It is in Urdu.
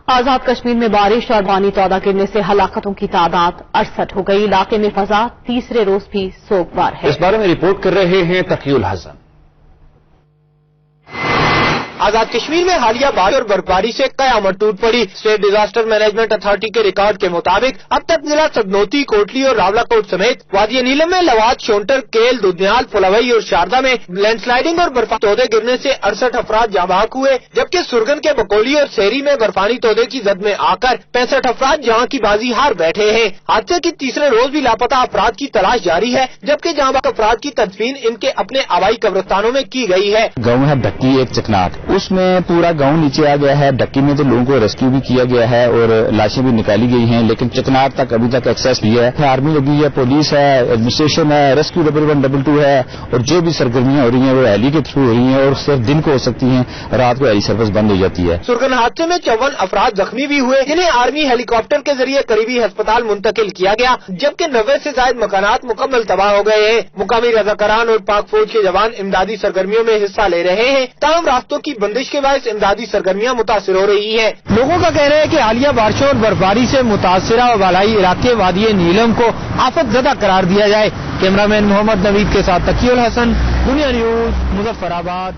آزاد کشمیر میں بارش اور پانی تودہ گرنے سے ہلاکتوں کی تعداد 68 ہو گئی۔ علاقے میں فضا تیسرے روز بھی سوگوار ہے۔ اس بارے میں رپورٹ کر رہے ہیں تقی الحسن۔ آزاد کشمیر میں حالیہ بارش اور برفباری سے قیامت ٹوٹ پڑی۔ اسٹیٹ ڈیزاسٹر مینجمنٹ اتھارٹی کے ریکارڈ کے مطابق اب تک ضلع سگنوتی، کوٹلی اور راولا کوٹ سمیت وادی نیلم میں لواد، شونٹر، کیل، دودھیال، پھلوئی اور شاردا میں لینڈ سلائڈنگ اور برفانی تودے گرنے سے 68 افراد جاں بحق ہوئے، جبکہ سرگن کے بکولی اور سیری میں برفانی تودے کی زد میں آ کر 65 افراد جہاں کی بازی ہار بیٹھے ہیں۔ حادثے کی تیسرے روز بھی لاپتہ افراد کی تلاش جاری ہے، جبکہ جاں بحق افراد کی تدفین ان کے اپنے آبائی قبرستانوں میں کی گئی ہے۔ گاؤں ہے ڈکی ایک چکناٹ، اس میں پورا گاؤں نیچے آ گیا ہے۔ ڈکی میں تو لوگوں کو ریسکیو بھی کیا گیا ہے اور لاشیں بھی نکالی گئی ہیں، لیکن چکناٹ تک ابھی تک ایکسیس نہیں ہے۔ آرمی لگی ہے، پولیس ہے، ایڈمنسٹریشن ہے، ریسکیو 112 ہے، اور جو بھی سرگرمیاں ہو رہی ہیں وہ ہیلی کے تھرو ہو رہی ہیں اور صرف دن کو ہو سکتی ہیں، رات کو ہیلی سروس بند ہو جاتی ہے۔ سرگن حادثے میں 54 افراد زخمی بھی ہوئے، جنہیں آرمی ہیلی کاپٹر کے ذریعے قریبی ہسپتال منتقل کیا گیا، جبکہ 90 سے زائد مکانات مکمل تباہ ہو گئے ہیں۔ مقامی رضاکاران اور پاک فوج کے جوان امدادی سرگرمیوں میں حصہ لے رہے ہیں، تاہم راستوں کی بندش کے باعث امدادی سرگرمیاں متاثر ہو رہی ہیں۔ لوگوں کا کہنا ہے کہ حالیہ بارشوں اور برفباری سے متاثرہ بالائی علاقے وادی نیلم کو آفت زدہ قرار دیا جائے۔ کیمرہ مین محمد نوید کے ساتھ تقی الحسن، دنیا نیوز، مظفر آباد۔